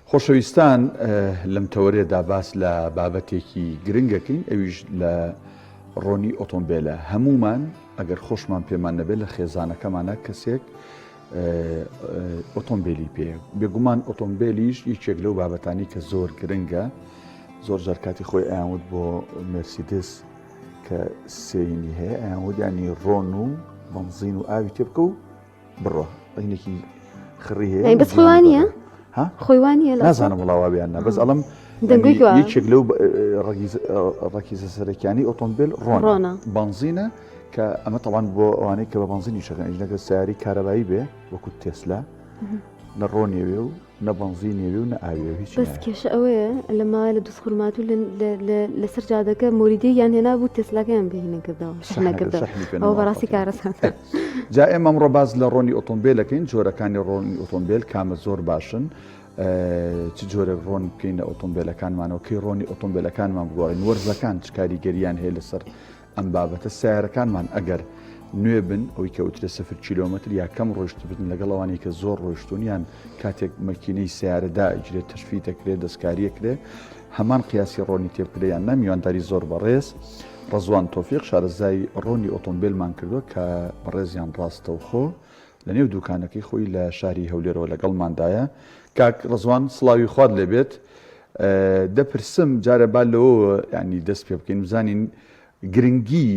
خۆشەویستان لەم تەوەرێدا باس لە بابەتێکی گرنگەکەین ئەویش لە ڕۆنی ئۆتۆمبیلە. هەمومان ئەگەر خۆشمان پێمان نەبێت لە خێزانەکەمانە کەسێک ئۆتۆمبیلی پێ بێگومان ئۆتۆمبیلیش یەکێک لەو بابەتانی کە زۆر گرنگە. زۆر جار کاتی خۆی ئەیانوت بۆ مرسیدس کە سێینی هەیە ئەیانوت ینی ڕۆن و بەنزین و ئاوی تێ بکە و بڕۆ عینێکی خڕی هەیە بەس خۆوانە خۆیوانە نازانم وڵاوابیاننا بەس ئەڵم یەکێک لەو ڕەکیزە سەرەکیانی ئۆتۆمبیل ڕۆنە بەنزینە کە ئەمە تەوان بۆ ئەوانەی کە بە بەنزینی شەکەن نەگە سیاری کارەبایی بێ وەکو تێسلا نە ڕۆنیێوێ و نە بەنزینێوێ و نە ئاوێ هیچ بەس کێشە ئەوەیە لەما لە دووسخورمات و لەسەر جادەکە مۆریدی یان هێنا بوو تێسلاکەیان بهینەکردەوە شنەکردەوە ئەو بەڕاستی کارەسان جا ئێمە ئەمڕۆ باز لە ڕۆنی ئۆتۆمبیلەکەین جۆرەکانی ڕۆنی ئۆتۆمبیل کامە زۆر باشن چ جۆرە ڕۆن بکەینە ئۆتۆمبیلەکانمانەوە کەی ڕۆنی ئۆتۆمبیلەکانمان بگۆڕین وەرزەکان چ کاریگەریان هەیە لەسەر ئەم بابەتە سیارەکانمان ئەگەر نوێ بن ئەوەی کەوترە 0 کیلۆمتر یا کەم ڕۆشت بن لەگەڵ ئەوانەی کە زۆر ڕۆشتون یان کاتێک مەکینەی سیارەدا ئیجرێت تەشفی دەکرێت دەستکاریەکرێ هەمان قیاسی ڕۆنی تێبکرێ یان نە میوانداری زۆر بەڕێز ڕەزوان تۆفیق شارەزای ڕۆنی ئۆتۆمبیلمان کردووە کە بەڕێزیان ڕاستەوخۆ لە نێو دوکانەکەی خۆی لە شاری هەولێرەوە لەگەڵماندایە. کاک ڕەزوان سڵاوی خوارد لێبێت دەپرسم جارە با لەوە ینی دەست پێ بکەین بزانین گرنگی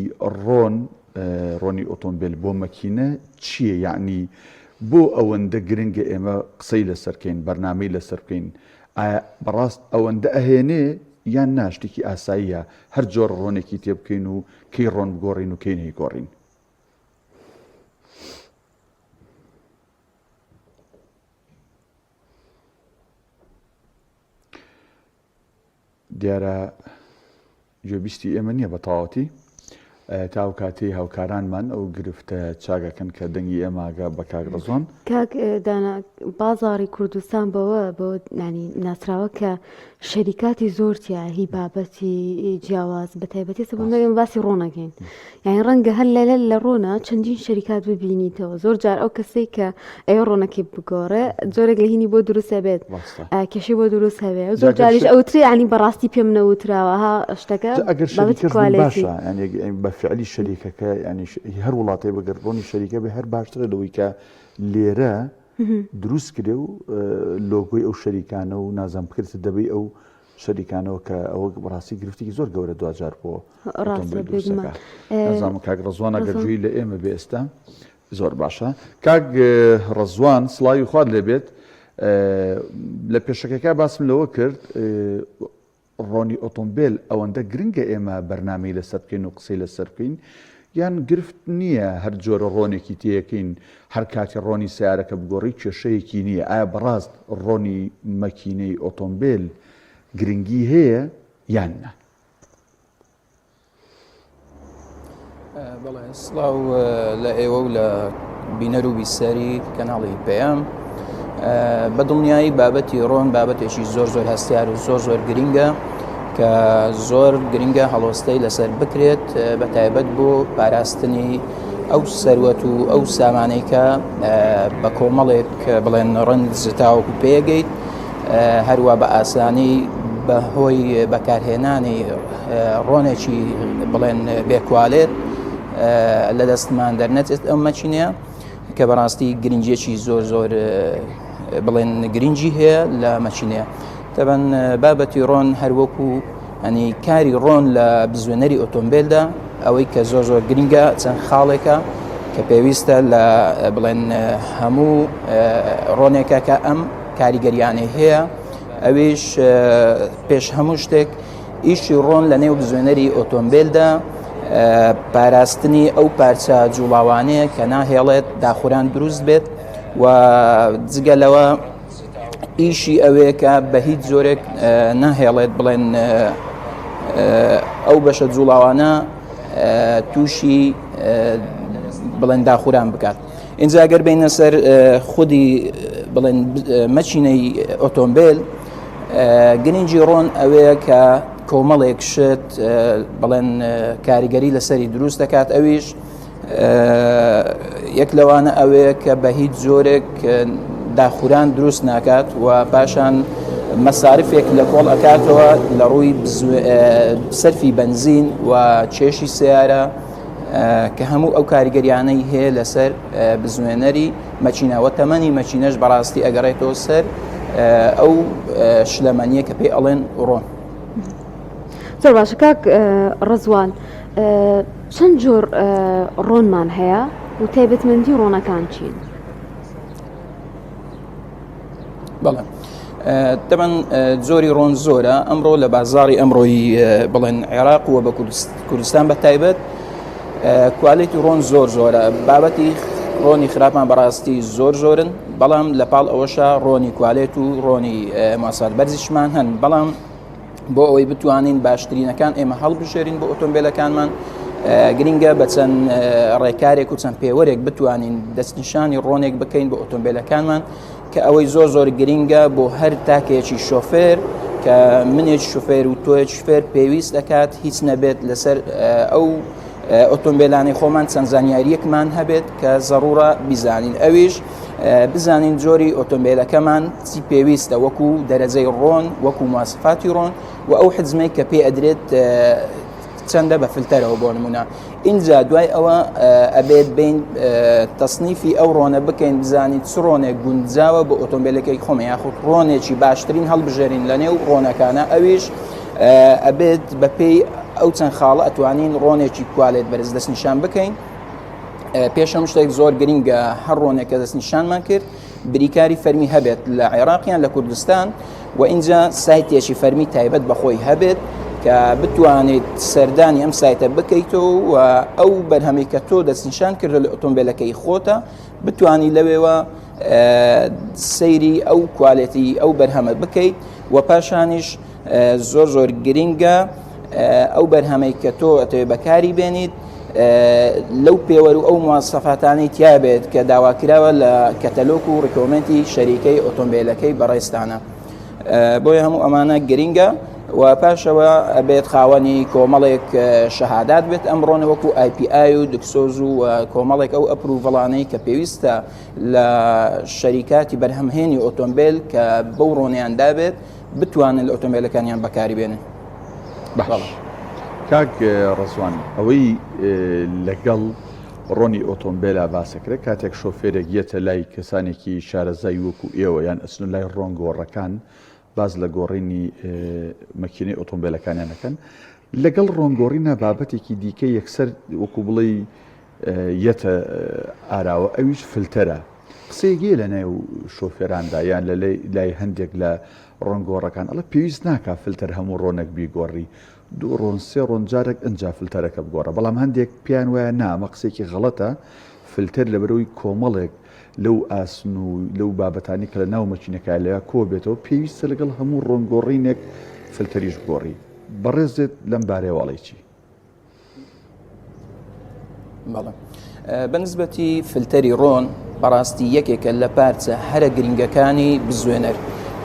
ڕۆنی ئۆتۆمبیل بۆ مەکینە چییە؟ یعنی بۆ ئەوەندە گرنگە ئێمە قسەی لەسەرکەین بەرنامەی لەسەر بکەین ئایا بەڕاست ئەوەندە ئەهێنێ یان ناشتێکی ئاساییە هەر جۆر ڕۆنێکی تێ بکەین و کەی ڕۆن بگۆڕین و کەی نەیگۆڕین؟ دیارە گوێبیستی ئێمە نییە بە تەواوەتی تاو کاتەی هاوکارانمان ئەو گرفتە چاگەکەن کە دەنگی ئێماگە بە کاک ڕەزوان کاک دانا بازاڕی کوردستان بەوە بۆ نانی ناسراوە کە شەریکاتی زۆرتیا هی بابەتی جیاواز بە تایبەتی سەبوو باسی ڕۆنەکەین یعنی ڕەنگە هەر لە ڕۆنە چەندین شەریکات ببینیتەوە زۆر جار ئەو کەسێک کە ئەوێ ڕۆنەکەی بگۆڕێ زۆرێک لە هینی بۆ دروست هەبێت کێشەی بۆ دروست هەبێت زۆر جاریش ئەوتری ینی بەڕاستی پێم نەوتراوە ها شتەکە بە فعلی شەریکەکە ینی هەر وڵاتی بەگەر ڕۆنی شەریکە بێ هەر باشترە لەوەی کە لێرە دروست کرێ و لۆگۆی ئەو شەریکانە و نازام بکرێتە دەبەی ئەو شەریکانەوە کە ئەوە بەڕاستی گرفتێکی زۆر گەورە دوجار بۆ نظام کاک ڕەزوان ئەگەر جوێی لە ئێمە بێ ئێستا زۆر باشە. کاک ڕەزوان سڵاوی خوارد لێبێت لە پێشەکەکە باسم لەوە کرد ڕۆنی ئۆتۆمبیل ئەوەندە گرنگە ئێمە بەرنامەی لەسەر بکەین و قسەی لەسەر بکەین یان گرفت نییە هەر جۆرە ڕۆنێکی تێیەکەین هەر کاتی ڕۆنی سیارەکە بگۆڕی کێشەیەکی نییە؟ ئایا بەڕاست ڕۆنی مەکینەی ئۆتۆمبیل گرنگی هەیە یان نە؟ بەڵێ سڵاو لە ئێوە و لە بینەر و بیسەری کەناڵی پێم بەدڵنیایی بابەتی ڕۆن بابەتێکی زۆر هەستیار و زۆر گرنگە کە زۆر گرنگە هەڵۆستەی لەسەر بکرێت بە تایبەت بۆ پاراستنی ئەو سەروەت و ئەو سامانەی کە بە کۆمەڵێک بڵێن ڕەند زتاوەکو پێگەیت هەروە بە ئاسانی بە هۆی بەکارهێنانی ڕۆنێکی بڵێن بێکوالێت لە دەستمان دەرنەچێت ئەم مەچینەیە کە بەڕاستی گرنگێکی زۆر بڵێن گرنگی هەیە لە مەچینەیە. تەبەن بابەتی ڕۆن هەروەکو ئەنی کاری ڕۆن لە بزوێنەری ئۆتۆمبیلدا ئەوەی کە زۆر گرنگە چەند خاڵێکە کە پێویستە لە بڵێن هەموو ڕۆنێکە کە ئەم کاریگەریانەی هەیە ئەویش پێش هەموو شتێک ئیشی ڕۆن لە نێو بزوێنەری ئۆتۆمبیلدا پاراستنی ئەو پارچە جوڵاوانەیە کە ناهێڵێت داخوران دروست بێت و جگە لەوە ئیشی ئەوەیە کە بە هیچ زۆرێک ناهێڵێت بڵێن ئەو بەشە جوڵاوانە تووشی بڵێن داخوران بکات. اینجا ئەگەر بینە سەر خودی بڵێن مەچینەی ئۆتۆمبیل گرنگی ڕۆن ئەوەیە کە کۆمەڵێک شت بڵێن کاریگەری لەسەری دروست دەکات ئەویش یەک لەوانە ئەوەیە کە بە هیچ زۆرێک داخوران دروست ناکات و پاشان مەسارفێک لە کۆڵ ئەکاتەوە لە ڕووی سەرفی بنزین و چێشی سیارە کە هەموو ئەو کاریگەریانەی هەیە لەسەر بزوێنەری مەچینەوە تەمەنی مەچینەش بەڕاستی ئەگەڕێتەوە سەر ئەو شلەمەنیە کە پێی ئەڵێن ڕۆن. زۆر باشە کاک ڕزوان، چەند جۆر ڕۆنمان هەیە و تایبەتمەندی ڕۆنەکان چین؟ بەڵێ تەبەن زۆری ڕۆن زۆرە ئەمڕۆ لە بازاڕی ئەمڕۆی بڵێن عێراق و بە کوردستان بە تایبەت کوالیتی ڕۆن زۆرە. بابەتی ڕۆنی خراپمان بەڕاستی زۆرن، بەڵام لە پاڵ ئەوەشە ڕۆنی کوالێت و ڕۆنی ماسات بەرزیشمان هەن، بەڵام بۆ ئەوەی بتوانین باشترینەکان ئێمە هەڵبژێرین بۆ ئۆتۆمبیلەکانمان گرنگە بە چەند ڕێکارێک و چەند پێوەرێک بتوانین دەستنیشانی ڕۆنێک بکەین بۆ ئۆتۆمبیلەکانمان کە ئەوەی زۆر گرنگە بۆ هەر تاکێکی شۆفێر کە منێک شوفێر و تۆیەک شوفێر پێویست دەکات هیچ نەبێت لەسەر ئەو ئۆتۆمبیلانی خۆمان چەند زانیاریەکمان هەبێت کە زەڕورە بیزانین. ئەویش بزانین جۆری ئۆتۆمبیلەکەمان چی پێویستە وەکو دەرەجەی ڕۆن، وەکو مواسفاتی ڕۆن و ئەو حجمەی کە پێ ئەدرێت چەندە بە فلتەرەوە بۆ نمونە. اینجا دوای ئەوە ئەبێت بین تەصنیفی ئەو ڕۆنە بکەین بزانیت چ ڕۆنێک گونجاوە بۆ ئۆتۆمبیلەکەی خۆمە یاخود ڕۆنێکی باشترین هەڵبژێرین لە نێو ڕۆنەکانە. ئەویش ئەبێت بەپێی ئەو چەند خاڵە ئەتوانین ڕۆنێکی کوالێت بەرز دەستنیشان بکەین. پێشەم شتێک زۆر گرنگە هەر ڕۆنێکە دەستنیشانمان کرد بریکاری فەرمی هەبێت لە عێراقیان لە کوردستان و اینجا سایتێکی فەرمی تایبەت بەخۆی هەبێت کە بتوانیت سەردانی ئەم سایتە بکەیتەوە و ئەو بەرهەمەی کە تۆ دەستنیشان کردە لە ئۆتۆمبیلەکەی خۆتە بتوانی لەوێوە سەیری ئەو کوالێتی ئەو بەرهەمە بکەیت و پاشانیش زۆر گرنگە ئەو بەرهەمەی کە تۆ ئەتەوێ بەکاری بێنیت لەو پێوەر و ئەو مواسەفاتانەی تیابێت کە داواکراوە لە کەتەلۆک و ڕیکۆمنتی شەریکەی ئۆتۆمبیلەکەی بەڕێستانە. بۆیە هەموو ئەمانە گرنگە و پاشەوە ئەبێت خاوەنی کۆمەڵێک شەهادات بێت ئەمڕۆنە وەکو IPI و دکسۆز و کۆمەڵێک ئەو ئەپروڤەڵانەی کە پێویستە لە شەریکاتی بەرهەمهێنی ئۆتۆمبیل کە بەو ڕۆنیان دابێت بتوانن لە ئۆتۆمبیلەکانیان بەکاری بێنن. کاک ڕزوان، ئەوەی لەگەڵ ڕۆنی ئۆتۆمبیلە باسەکرێت کاتێک شۆفێرێک یەتە لای کەسانێکی شارەزای وەکو ئێوە یان ئەچن لای ڕۆنگۆڕەکان باز لە گۆڕینی مەکینەی ئۆتۆمبیلەکانیانەکەن لەگەڵ ڕۆنگۆڕینە بابەتێکی دیکە یەکسەر وەکو بڵێ یەتە ئاراوە ئەویش فلتەرە. قسەیەگیە لە نێو شۆفێراندا یان لە لای هەندێک لە ڕۆنگۆڕەکان ئەڵە پێویست ناکات فلتەر هەموو ڕۆنێک بیگۆڕی، دوو ڕۆن سێ ڕۆن جارێک ئەنجا فلتەرەکە بگۆڕە، بەڵام هەندێک پیان وایە نامە قسێکی غەڵەتە فلتەر لەبەرەوەی کۆمەڵێک لەو ئاسن و لەو بابەتانی کە لە ناو مەچینەکە لەوە کۆ بێتەوە پێویستە لەگەڵ هەموو ڕۆنگۆڕینێک فلتەریش بگۆڕی. بەڕێزت لەم بارەیەوەڵی چی؟ بەڵێ بەنسبەتی فلتەری ڕۆن بەڕاستی یەکێکە لە پارچە هەرە گرنگەکانی بزوێنەر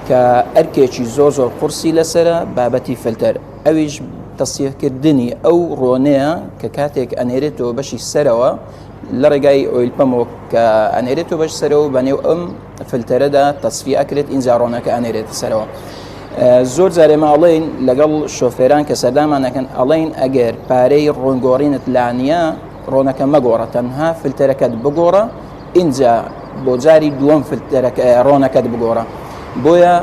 کە ئەرکێکی زۆر قورسی لەسرە بابەتی فلتەر. ئەویش تەسیحکردنی ئەو ڕۆنەیە کە کاتێک ئەنێرێتەوە بەشی سەرەوە لە ڕێگای ئۆیل پەمەوە کە ئەنێرێتەوە بەش سەرەوە بەنێو ئەم فلتەرەدا تەسفی ئەکرێت ئینجا ڕۆنەکە ئەنێرێت سەرەوە. زۆر جارێمە ئەڵێن لەگەڵ شۆفێران کە سەردامانەکەن ئەڵێن ئەگەر پارەی ڕۆنگۆڕینت لانیە ڕۆنەکە مەگۆڕە تەنها فلتەرەکەت بگۆڕە اینجا بۆ جاری دووەم ڕۆنەکەت بگۆڕە. بۆیە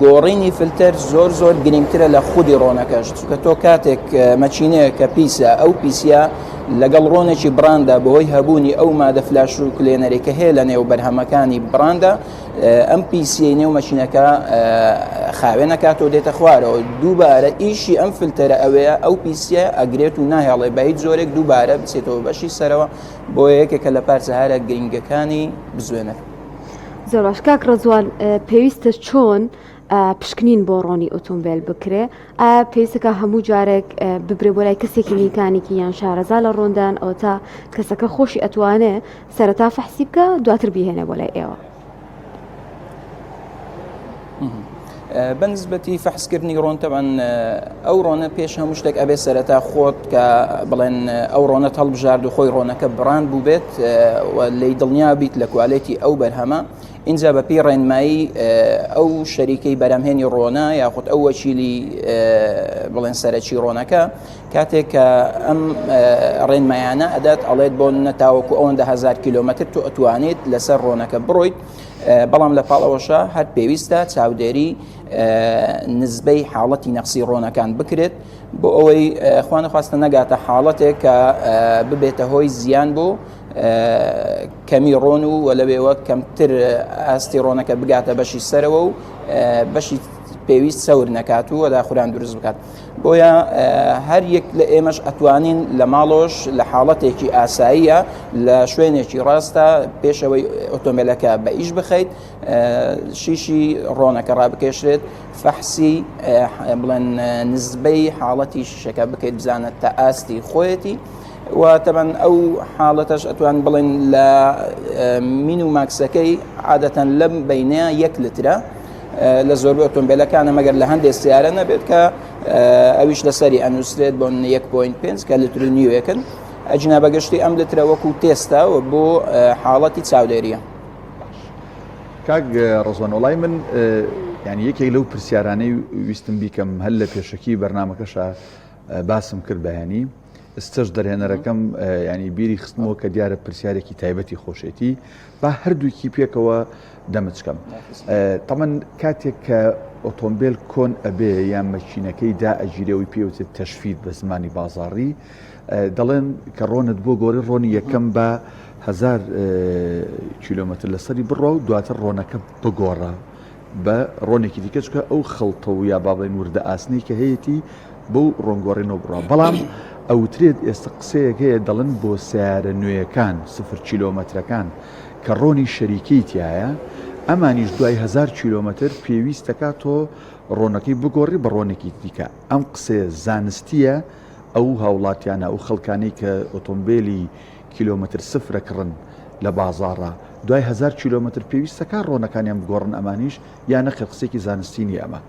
گۆڕینی فلتەر زۆر گرنگترە لە خودی ڕۆنەکەش چونکە تۆ کاتێک مەچینەیە کە پیسە ئەو پیسە لەگەڵ ڕۆنێکی براندا بەهۆی هەبوونی ئەو مادە فلاش و کلێنەرێکە هەیە لە نێو بەرهەمەکانی براندا ئەم پیسیەی نێو مەچینەکە خاوێنەکاتەوە دێتە خوارەوە دووبارە ئیشی ئەم فلتەرە ئەوەیە ئەو پیسە ئەگرێت و ناهێڵێ بە هیچ زۆرێک دووبارە بچێتەوە بەشی سەرەوە بۆ یەکێکە لە پارچە هەرە گرنگەکانی بزوێنەر. زۆر باش کاک ڕزوان، پێویستە چۆن پشکنین بۆ ڕۆنی ئۆتۆمبیل بکرێ؟ ئایا پێویستەکە هەموو جارێک ببرێ بۆ لای کەسێکی میکانیکی یان شارەزا لە ڕۆندان ئەو تا کەسەکە خۆشی ئەتوانێ سەرەتا فەحسی بکە دواتر بیهێنێ بۆ لای ئێوە؟ بەنسبەتی فەحسکردنی ڕۆن تەبەن ئەو ڕۆنە پێش هەموو شتێک ئەبێ سەرەتا خۆت کە بڵێن ئەو ڕۆنە هەڵبژارد و خۆی ڕۆنەکە بڕان بوو بێت لی دڵنیا بیت لە کوالێتی ئەو بەرهەمە اینجا بەپی ڕێنمایی ئەو شەریکەی بەرەمهێنی ڕۆنە یاخود ئەو وەکیلی بڵێن سەرەکی ڕۆنەکە کاتێک کە ئەم ڕێنمایانە ئەدات ئەڵێت بۆ نەتاوەکو ئەوەندە 1000 کیلۆمەتر تو ئەتوانیت لەسەر ڕۆنەکە بڕۆیت بەڵام لە پاڵەوەشە هەر پێویستە چاودێری نزبەی حاڵەتی نەقسی ڕۆنەکان بکرێت بۆ ئەوەی خوانە خواستە نەگاتە حاڵەتێک کە ببێتە هۆی زیان بۆ کەمی ڕۆن و لەوێوە کەمتر ئاستی ڕۆنەکە بگاتە بەشی سەرەوە و بەشی پێویست سەور نەکات و داخوران دروست بکات بۆیە هەر یەک لە ئێمەش ئەتوانین لە ماڵۆش لە حاڵەتێکی ئاساییە لە شوێنێکی ڕاستە پێشەوەی ئۆتۆمبیلەکە بە ئیش بخەیت شیشی ڕۆنەکە ڕابکێشرێت فەحسی بڵێن نزبەی حاڵەتی شیشەکە بکەیت بزانێت تا ئاستی خۆیەتی و تەبەن ئەو حاڵەتەش ئەتوان بڵێن لە مین و ماکسەکەی عادەتەن لەم بینە 1 لترە لە زۆربەی ئۆتۆمبیلەکانە مەگەر لە هەندێک سیارە نەبێت کە ئەویش لەسەری ئەنووسرێت بۆ 1.5 کە لتر و نیوەکەن ئەجنا بەگەشتی ئەم لترە وەکو تێستە و بۆ حاڵەتی چاودێریە. کاک ڕزوان وڵای من ینی یەکێک لەو پرسیارانەی ویستم بیکەم هەل لە پێشەکی بەرنامەکەشە باسم کرد بەیانی ئستش دەرهێنەرەکەم ینی بیری خستنەوە کە دیارە پرسیارێکی تایبەتی خۆشێتی با هەردووکی پێکەوە دەمەچکەم تەمەن کاتێک کە ئۆتۆمبیل کۆن ئەبێ یان مەکینەکەی دا ئەگیرەوەی پێوتێت تەشفید بە زمانی بازاڕی دەڵێن کە ڕۆنت بۆ گۆڕی ڕۆنی یەکەم بە 1000 کیلۆمەتر لەسەری بڕۆ و دواتر ڕۆنەکە بگۆڕە بە ڕۆنێکی دیکە چکە ئەو خەڵتە و یا باڵێن وردە ئاسنەی کە هەیەی بۆ ڕۆنگۆڕینەوە بڕە بەڵام ئەوترێت ئێستا قسەیەک هەیە دەڵێن بۆ سیارە نوێیەکان 0 کیلۆمەترەکان کە ڕۆنی شەریکەی تایە ئەمانیش دوای 1000 کیلۆمەتر پێویستەکە تۆ ڕۆنەکەی بگۆڕی بە ڕۆنێکی دیکە ئەم قسێ زانستیە ئەو هاوڵاتیانە ئەو خەڵکانی کە ئۆتۆمبیلی کیلۆمەتر سفرەکڕن لە بازاڕە دوای 1000 کیلۆمەتر پێویستەکە ڕۆنەکانیان بگۆڕن ئەمانیش یان نەخێ قسێکی زانستینی ئەمە.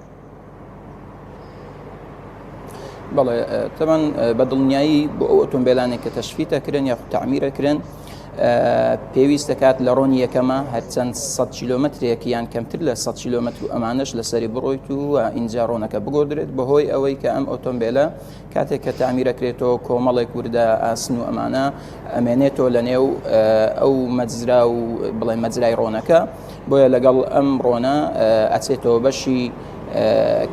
بەڵێ تەبەن بە دڵنیایی بۆ ئەو ئۆتۆمبیلانێک کە تەشفیتەکردن یا تعمیرەکردن پێویستە کات لە ڕۆنی یەکەمە هەرچەند 100 کیلۆمەترێک یان کەمتر لە 100 کیلۆمەتر و ئەمانش لەسەری بڕۆیت و ئینجا ڕۆنەکە بگۆدرێت بەهۆی ئەوەی کە ئەم ئۆتۆمبیلە کاتێک کە تعمیرەکرێتەوە کۆمەڵێک وردە ئاسن و ئەمانە ئەمێنێتەوە لە نێو ئەو مەجزرا و بڵێ مەجرای ڕۆنەکە بۆیە لەگەڵ ئەم ڕۆنە ئەچێتەوە بەشی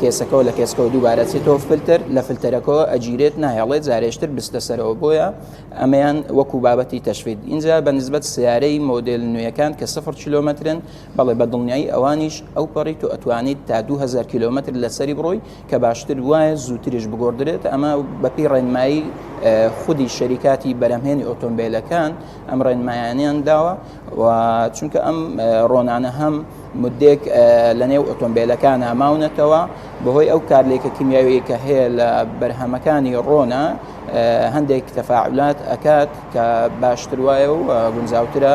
کێسەکەەوە لە کێسکەوە دووبارە چێتەوە فلتر لە فلتەرەکەەوە ئەگیرێت نایڵێت زارێشتر بستە سەرەوە بۆیە ئەمەیان وەکو بابەتی تەشفید اینجا بە نسبەت سیارەی مۆدل نوێیەکان کە 0 کیلۆمەترن بەڵێ بە دڵنیایی ئەوانیش ئەو پەڕیت و ئەتوانیت تا 2000 کیلۆمەتر لەسەری بڕۆی کە باشتر وایە زووتریش بگۆڕدرێت ئەمە بەپی ڕێنمایی خودی شەریکاتی بەرەمهێنی ئۆتۆمبیلەکان ئەم ڕێنمایانیان داوە و چونکە ئەم ڕۆنانە هەم مدێک لە نێو ئۆتۆمبیلەکان ئاماونەتەوە بەهۆی ئەو کارلێکە کیمیاوی کە هەیە لە بەرهەمەکانی ڕۆنە هەندێک تەفاعلات ئەکات کە باشتر وایە و گونجاوترە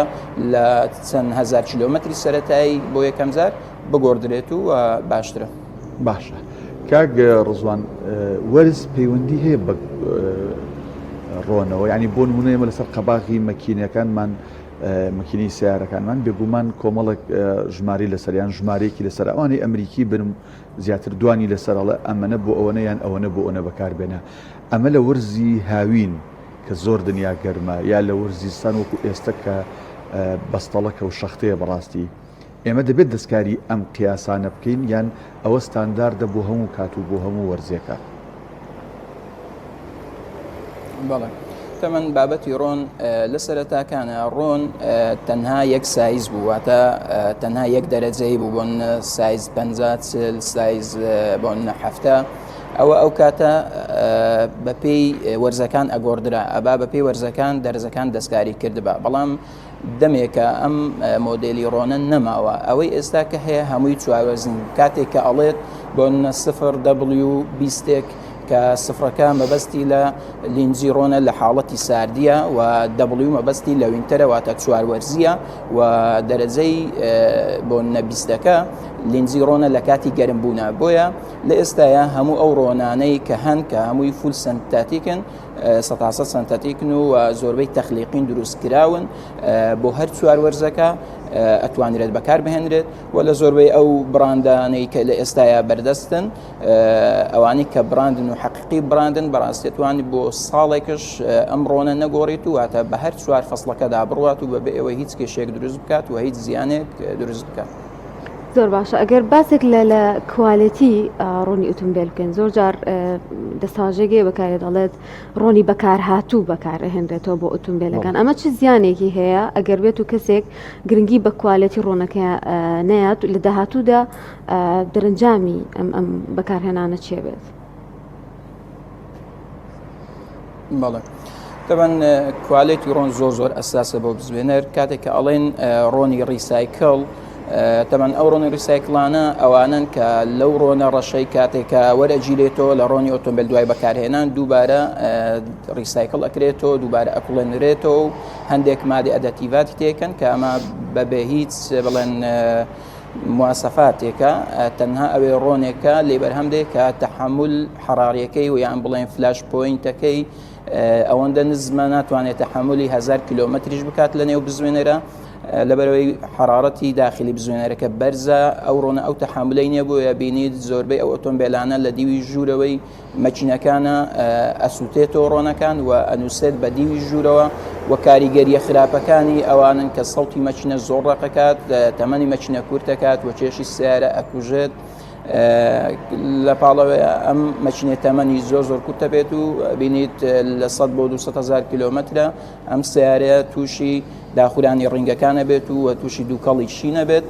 لە چەند 1000 کیلۆمەتری سەرەتایی بۆ یەکەم جار بگۆڕدرێت و باشترە. باشە کاک ڕزوان وەرز پەیوەندی هەیە بە ڕۆنەوە ینی بۆ نمونەیەمە لەسەر قەباغی مەکینەکانمان مەکینی سیارەکانمان بێگومان کۆمەڵک ژماری لەسەریان ژمارەیەکی لەسەر ئەوانەی ئەمریکی بنم زیاتر دوانی لەسەرڵە ئەمەنە بۆ ئەوەنە یان ئەوەنە بۆ ئەوە بەکاربێنە ئەمە لە وەرزی هاوین کە زۆر دنیا گەرمە یا لە وەرزیستان وەکو ئێستا کە بەستەڵەکە و شەختەیە بەڕاستی ئێمە دەبێت دەستکاری ئەم قیاسانە بکەین یان ئەوە ستانداردە بۆ هەموو کات و بۆ هەموو وەرزێکە. بەڵێ تەمەن بابەتی ڕۆن لە سەرەتاکانە ڕۆن تەنها یەک سایز بوو واتە تەنها یەک دەرەجەی بوو بۆن سایز 50 سایز بۆن 7 ئەوە ئەو کاتە بەپێی وەرزەکان ئەگۆڕدرا ئەبا بەپێی وەرزەکان دەرزەکان دەستکاری کردبا بەڵام دەمێکە ئەم مۆدلی ڕۆنە نەماوە ئەوەی ئێستا کە هەیە هەمووی چواروەزن کاتێک کە ئەڵێت بۆ 0W20 کە کە سفرەکە مەبەستی لە لینزی ڕۆنە لە حاڵەتی ساردیە و دەبڵی مەبەستی لە وینتەرە واتە چواروەرزیە و دەرەجەی بۆ نەبیستەکە لینزی ڕۆنە لە کاتی گەرمبوونا بۆیە لە ئێستاە هەموو ئەو ڕۆنانەی کە هەن کە هەمووی فول سنتاتیکن 100 سنتاتیکن و زۆربەی تەخلیقین دروستکراون بۆ هەر چواروەرزەکە ئەتوانرێت بەکار بهێنرێت و لە زۆربەی ئەو براندانەی کە لە ئێستاە بەردەستن ئەوانەی کە براندن و حەقیقی براندن بەڕاستێتوانی بۆ ساڵێکش ئەم ڕۆنە نەگۆڕیت و هاتە بە هەر چوار فەسڵەکەدا بڕوات و بەبێ ئەوە هیچ کێشێک دروست بکات و هیچ زیانێک دروست بکات. زۆر باشە ئەگەر باسێک لە کوالەتی ڕۆنی ئۆتۆمبیل بکەین زۆر جار دەساژێگێ بەکارێت دەڵێت ڕۆنی بەکار هاتوو بەکارهێنرێتەوە بۆ ئۆتۆمبیلەکان ئەمە چه زیانێکی هەیە ئەگەر بێت و کەسێک گرنگی بە کوالەتی ڕۆنەکە نەیەت لە داهاتوودا دەرەنجامی ئەم بەکارهێنانە چێ بێت؟ بەڵێ طبعاً کوالێتی ڕۆن زۆر ئەساسە بۆ بزوێنەر کاتێک کە ئەڵێن ڕۆنی ڕیسایکڵ طبعاً ئەو ڕۆنی ریسایکلانە ئەوانن کە لەو ڕۆنە ڕەشەی کاتێکە وەرەگیرێتەوە لە ڕۆنی ئۆتۆمبیل دوای بەکارهێنان دووبارە ریسایکڵ ئەکرێتەوە دووبارە ئەکوڵێنرێتەوە و هەندێک مادی ئەدەتیڤاتی تێکن کە ئەمە بەبێ هیچ بڵێن مواسەفاتێکە تەنها ئەوێ ڕۆنێکە لێبەرهەمدێک کە تەحمل حەراریەکەی و یان بڵێن فلاش پۆینتەکەی ئەوەندە نزمە ناتوانێت تەحملی 1000 کیلۆمەتریش بکات لە نێو بزوێنەرە لەبەرەوەی حرارەتی داخلی بزوێنەرەکە بەرزە ئەو ڕۆنە ئەو تەحملەی نییە بۆیە بینیت زۆربەی ئەو ئۆتۆمبیلانە لە دیوی ژوورەوەی مەچینەکانە ئەسووتێتەوە ڕۆنەکان و ئەنووسێت بە دیوی ژوورەوە و کاریگەریە خراپەکانی ئەوانن کە سەڵتی مەچینە زۆر ڕقەکات تەمەنی مەچینە کورتەکات و کێشی سیارە ئەکوژێت لە پاڵەوە ئەم مەچینێت تەمەنی زۆر کورتە بێت و بینیت لە 100 بۆ 200,000 کیلۆمەترە ئەم سیارەیە تووشی داخورانی ڕینگەکانە بێت و تووشی دووکەڵی شینە بێت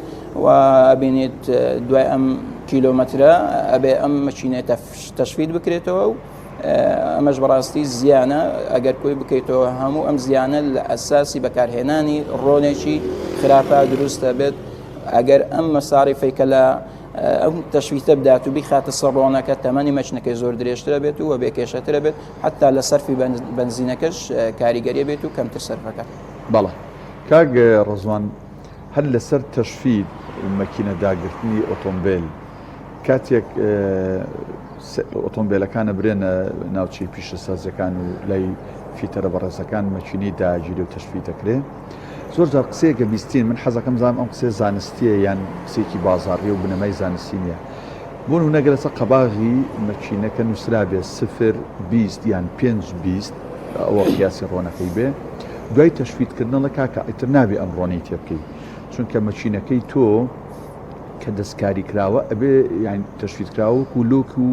و بینیت دوای ئەم کیلۆمەترە ئەبێ ئەم مەچینێتە تەشفید بکرێتەوە و ئەمەش بەڕاستی زیانە ئەگەر کۆی بکەیتەوە هەموو ئەم زیانە لە ئەساسی بەکارهێنانی ڕۆنێکی خراپە دروستە بێت ئەگەر ئەم مەساریفەیکە لە ئەم تەشویتە بدات و بیخاتە سەر ڕۆنەکە تەمەنی مەچنەکەی زۆر درێژترە بێت و بێکێشەترە بێت حتا لە سەرفی بنزینەکەش کاریگەریە بێت و کەمتر سەرفەکە. بەڵێ کاک ڕزوان هەر لەسەر تەشفید مەکینە داگرتنی ئۆتۆمبیل کاتێک ئۆتۆمبیلەکانە برێنە ناوچەی پیشەسازیەکان و لای فیتەرە بەڕێزەکان مەچینی داگیری و تەشفید دەکرێت زۆر جار قسەیەکە بیستین من حەزەکەم زانم ئەم قسێ زانستیە یان قسێکی بازاڕی و بنەمای زانستی نییە بۆ نمونە گەلەسە قەباغی مەچینەکە نووسرا بێ 0-20 یان 5-20 ئەوە قیاسی ڕۆنەکەی بێ دوای تەشفیدکردنەوە کاکە ئیتر نابێ ئەم ڕۆنەی تێ بکەی چونکە مەچینەکەی تۆ کە دەستکاری کراوە ئەبێ یان تەشفیدکراوە و لۆک و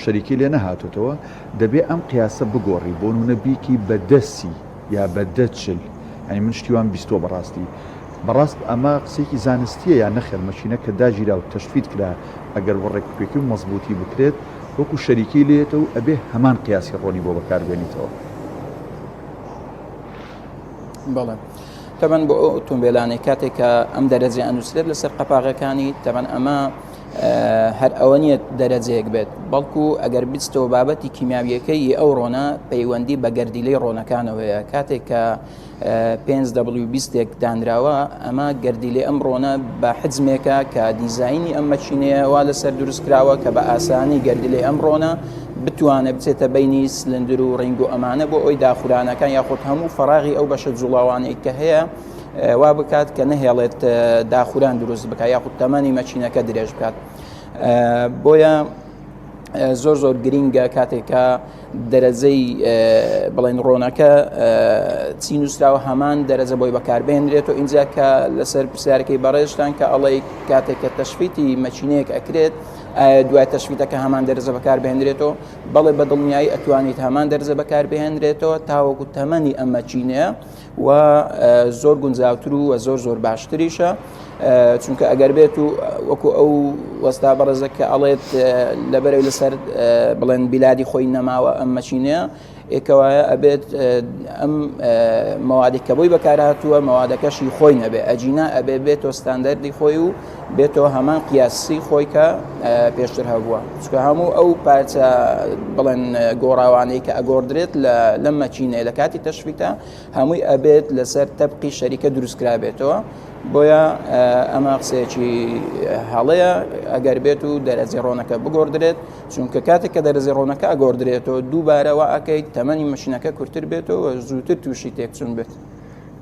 شەریکی لێ نەهاتوتەوە دەبێ ئەم قیاسە بگۆڕی بۆ نمونە بیکی بە 10 یا بە 10 ینی من شتیوان بیستۆ بەڕاست ئەمە قسێکی زانستیە یان نەخێر مەچینە کە داگیرا و تەشفید کرا ئەگەر ڕێکپێکی و مەزبوطی بکرێت وەکو شەریکی لێتەوە و ئەبێ هەمان قیاسی ڕۆنی بۆ بەکاربێنیتەوە. بەڵێ تەبەن بۆ ئۆتۆمبیلانەی کاتێک کە ئەم دەرەجێ ئەنووسێت لەسەر قەپاغەکانی تەبەن ئەمە هەر ئەوە نیە دەرەجەیەک بێت بەڵکو ئەگەر بیستەوە بابەتی کیمیاویەکەی ئەو ڕۆنە پەیوەندی بە گەردیلەی ڕۆنەکانەوەیە کاتێک کە 5W20 دانراوە ئەمە گەردیلێ ئەم ڕۆنە بە حجمێکە کە دیزاینی ئەم مەچینەیە وا لەسەر دروستکراوە کە بە ئاسانی گەردیلێ ئەم ڕۆنە بتوانێت بچێتە بینی سلندر و ڕنگ و ئەمانە بۆ ئەوی داخورانەکان یاخود هەموو فەراغی ئەو بەشە جوڵاوانەی کە هەیە وا بکات کە نەهێڵێت داخوران دروست بکات یاخود تەمەنی مەچینەکە درێژ بکات بۆیە زۆر گرینگە کاتێکە دەرەجەی بڵێن ڕۆنەکە چی نووسراوە هەمان دەرەجە بۆی بەکاربێنرێت و اینجا کە لەسەر پرسیارەکەی بەڕێژتان کە ئەڵێ کاتێککە تەشفیتی مەچینەیەک ئەکرێت دوای تەشفیتەکە هەمان دەرەجە بەکاربێنرێتەوە بەڵێ بە دڵنیایی ئەتوانیت هەمان دەرەجە بەکاربێنرێتەوە تاوەکو تەمەنی ئەم مەچینەیە و زۆر گونجاوتر و زۆر باشتریشە چونکە ئەگەر بێت و وەکو ئەو وەستا بەڕێزە کە ئەڵێت لەبەرەوەی لەسەر بڵێن بیلادی خۆی نەماوە ئەم مەچینەیە ئێکەوایە ئەبێت ئەم مەوادێک کە بۆی بەکارهاتووە مەوادەکەشی خۆی نەبێ ئەجینا ئەبێ بێتەوە ستاندەردی خۆی و بێتەوە هەمان قیاسی خۆی کە پێشتر هەبووە چکە هەموو ئەو پارچە بڵێن گۆڕاوانەی کە ئەگۆڕدرێت لەم مەچینەیە لە کاتی تەشویکدا هەمووی ئەبێت لەسەر تەبقی شەریکە دروستکرا بێتەوە بۆیە ئەمە قسەیەکی هەڵەیە ئەگەر بێت و دەرەجی ڕۆنەکە بگۆڕدرێت چونکە کاتێک کە دەرەجی ڕۆنەکە ئەگۆڕدرێتەوە دووبارەوە ئەکەیت تەمەنی مەشینەکە کورتتر بێتەوە زووتر تووشی تێکچون بێت.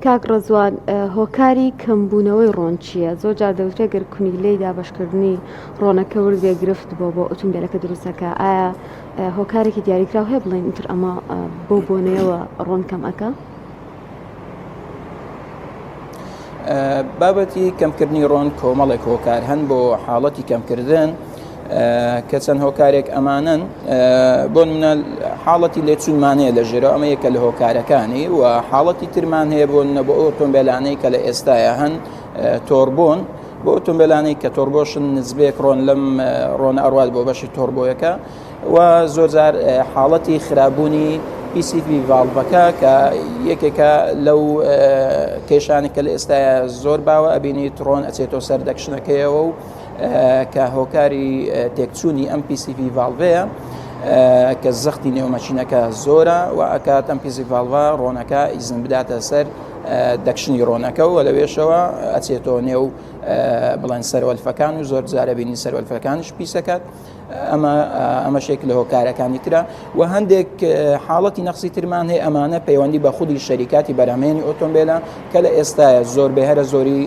کاک ڕەزوان هۆکاری کەمبوونەوەی ڕۆن چییە؟ زۆر جار دەوترێت گەر کونیلەی دابشکردنی ڕۆنەکە وردێ گرفت بۆ ئۆتۆمبیلەکە دروستەکە ئایا هۆکارێکی دیاریکراو هەیە بڵێن ئیتر ئەمە بۆ بۆنەوە ڕۆن کەم ئەکە؟ بابەتی کەمکردنی ڕۆن کۆمەڵێک هۆکار هەن بۆ حاڵەتی کەمکردن کە چەند هۆکارێک ئەمانن بۆ نمونە حاڵەتی لێچوونمانەیە لە ژێرە ئەمە یەکە لە هۆکارەکانی و حاڵەتی ترمان هەیە بۆ بۆ ئۆتۆمبیلانەی کە لە ئێستاە هەن تۆربۆن بۆ ئۆتۆمبیلانەی کە تۆربۆشن نزبێک ڕۆن لەم ڕۆنە ئەڕوات بۆ بەشی تۆربۆیەکە و زۆرجار حاڵەتی خراببوونی PCV ڤالڤەکە کە یەکێکە لەو کێشانی کە لە ئێستاە زۆر باوە ئەبینیت ڕۆن ئەچێتەوە سەر دەکشنەکەیەوە و کە هۆکاری تێکچوونی ئەم PCV ڤالڤەیە کە زەختی نێومەچینەکە زۆرە و ئەکات ئەم PCV ڤالڤە ڕۆنەکە ئیزن بداتە سەر دەکشنی ڕۆنەکە و لەوێشەوە ئەچێتەوە نێو بڵێن سەرۆلفەکان و زۆر جارە بینی سەرۆلفەکانش پیسەکات ئەمە شێک لە هۆکارەکانی ترە و هەندێک حاڵەتی نەخسی ترمان هەیە ئەمانە پەیوەندی بە خودی شەریکاتی بەرهەمهێنی ئۆتۆمبیلە کە لە ئێستاە زۆر بێهرە زۆری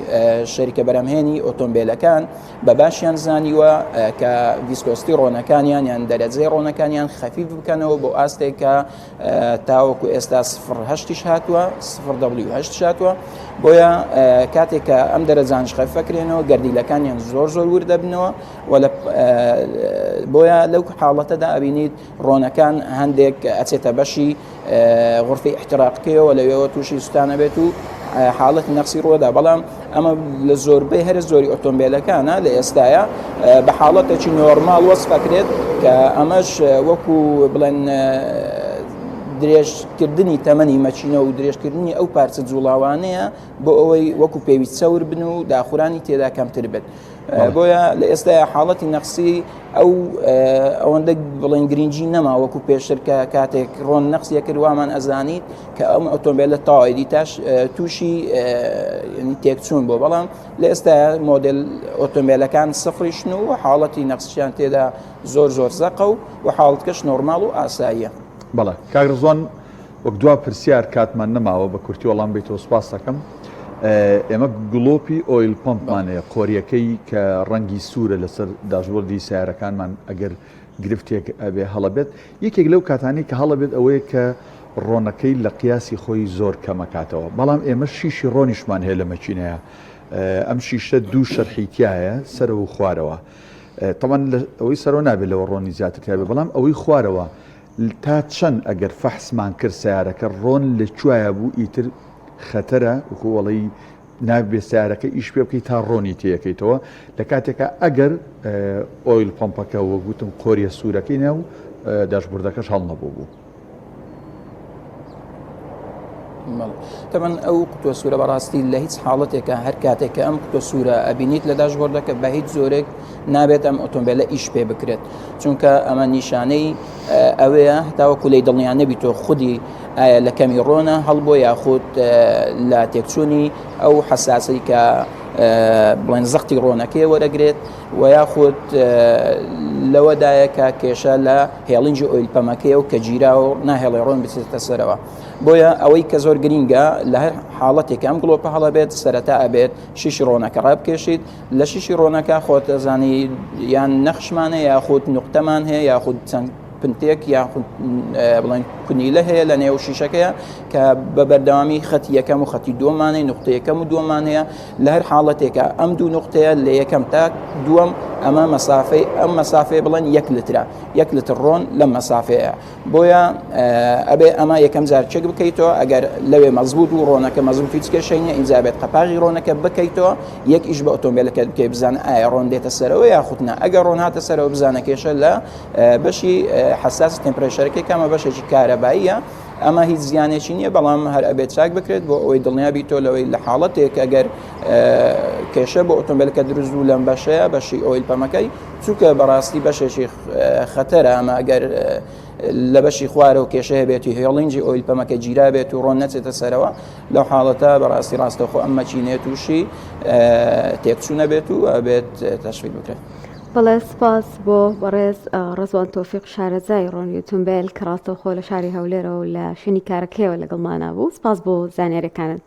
شەریکە بەرهەمهێنی ئۆتۆمبیلەکان بە باشیان زانیوە کە ویسکۆستی ڕۆنەکانیان یان دەرەجەی ڕۆنەکانیان خەفیف بکەنەوە بۆ ئاستێک کە تاوەکو ئێستا 0.8 هاتووە 0.8 هاتووە بۆیە کاتێک کە ئەم دەرەجانش خەفەکرێنەوە گەردیلەکانیان زۆر وردە بنەوە بۆیە لەو حاڵەتەدا ئەبینیت ڕۆنەکان هەندێک ئەچێتە بەشی غرفەی احتراقکەوە لەوێەوە تووشی سوستانە بێت و حاڵەتی نەخسی ڕۆدا بەڵام ئەمە لە زۆربەی هەرە زۆری ئۆتۆمبیلەکانە لە ئێستاە بە حاڵەتێکی نۆرمال وەسفەکرێت کە ئەمەش وەکو بڵێن درێژکردنی تەمەنی مەچینە و درێژکردنی ئەو پارچە جوڵاوانەیە بۆ ئەوەی وەکو پێویست چەور بن و داخورانی تێدا کەمتر بێت بۆیە لە ئێستا حاڵەتی نەخسی ئەوەندە بڵێن گرنگی نەما وەکو پێشتر کە کاتێک ڕۆن نەخسیە کرد وامان ئەزانیت کە ئەم ئۆتۆمبیلە تاوایدی تاش تووشی تێکچوون بۆ بەڵام لە ئێستا مۆدل ئۆتۆمبیلەکان سفریشن و حاڵەتی نەخسیان تێدا زۆر زەقە و حاڵەتکەش نۆرماڵ و ئاساییە. بەڵێ کاک ڕەزوان وەک دوا پرسیار کاتمان نەماوە بە کورتی وەڵام بێتەوە سوپاس دەکەم. ئێمە گڵۆپی ئۆیل پمپمانەیە قۆریەکەی کە ڕەنگی سوورە لەسەر داشبۆردی سیارەکانمان ئەگەر گرفتێک ئەبێ هەڵەبێت یەکێک لەو کاتانی کە هەڵەبێت ئەوەیە کە ڕۆنەکەی لە قیاسی خۆی زۆر کەمەکاتەوە بەڵام ئێمە شیشی ڕۆنیشمان هەیە لە مەچینەیە ئەم شیشە دوو شەرحیتیایە سەرەوە و خوارەوە تەمان ئەوەی سەرەوە نابێت لەوە ڕۆنی زیاتر بەڵام ئەوەی خوارەوە تا چەند ئەگەر فەحسمان کرد سیارەکە ڕۆن لە کوایە بوو ئیتر خەتەرە وەڵی نابێ سیارەکە ئیش پێ بکەیت تا ڕۆنی تێەکەیتەوە لە کاتێکە ئەگەر ئۆیل پمپەکە وەگوتم قۆریە سوورەکەی ناو داشبوردەکەش هەڵ نەبوو بوو. تەمەن ئەو قوتوە سوورە بەڕاستی لە هیچ حاڵەتێکە هەر کاتێکە ئەم قوتوە سوورە ئەبینیت لە داشبۆردەکە بە هیچ زۆرێک نابێت ئەم ئۆتۆمبیلە ئیش پێ بکرێت چونکە ئەمە نیشانەی ئەوەیە هەتاوەکو لەی دڵنیان نەبیتۆ خودی ئایا لە کەمی ڕۆنە هەڵبۆ یاخود لە تێکچوونی ئەو حساسی کە بڵێن زەختی ڕۆنەکەی وەرەگرێت و یاخود لەوەدایە کە کێشە لە هێڵنجی ئۆیل پەمەکەی و کە گیرا و ناهێڵی ڕۆن بچێتە سەرەوە بۆیە ئەوەی کە زۆر گرینگە لە هەر حاڵەتێک ئەم گڵۆپە هەڵەبێت سەرەتا ئەبێت شیشی ڕۆنەکە ڕابکێشیت لە شیشی ڕۆنەکە خۆت ئەزانی یان نەخشمانە یاخود نوقتەمان هەیە یاخود چەند پنتێک یاخود بڵێن کونیلە هەیە لە نێو شیشەکەیە کە بە بەردەوامی خەتی یەکەم و خەتی دووەمانەی نوقتە یەکەم و دووەمان هەیە لە هەر حاڵەتێکە ئەم دوو نوقتەیە لە یەکەم تا دووەم ئەمە مەسافەی ئەم مەسافەیە بڵێن 1 لترە 1 لتر ڕۆن لەم مەسافەیە بۆیە ئەبێ ئەمە یەکەم جار چێک بکەیتەوە ئەگەر لەوێ مەزبوط و ڕۆنەکە مەزبوط هیچ کێشەی ئینجا بێت قەپاغی ڕۆنەکە بکەیتەوە یەک ئیش بە ئۆتۆمبیلەکە بکەی بزانە ئایا ڕۆن دێتە سەرەوە یاخود نا ئەگەر ڕۆن هاتە سەرەوە بزانە کێشە لە بەشی حساس تمپرێشەرەکەی کامە بەشێکی کارەباییە ئەمە هیچ زیانێکی نییە بەڵام هەر ئەبێت چاک بکرێت بۆ ئەوەی دڵنیابی تۆ لەوەی لە حاڵەتێک ئەگەر کێشە بۆ ئۆتۆمبیلەکە دروست بوو لەم بەشەیە بەشی ئۆیل پەمەکەی چونکە بەڕاستی بەشێکی خەتەرە ئەمە ئەگەر لە بەشی خوارە و کێشەیە بێتی هێڵینجی ئۆیل پەمەکە گیرا بێت و ڕۆن نەچێتە سەرەوە لەو حاڵەتە بەڕاستی ڕاستەخۆ ئەمە چینێ تووشی تێکچوونە بێت و ئەبێت تەشویق بکرێت. بەڵێ سپاس بۆ بەڕێز ڕزوان تۆفیق شارەزای ڕۆنی ئۆتۆمبیل کە ڕاستەوخۆ لە شاری هەولێرەوە و لە شوێنی کارەکەیەوە لەگەڵمانە بوو. سپاس بۆ زانیاریەکانت.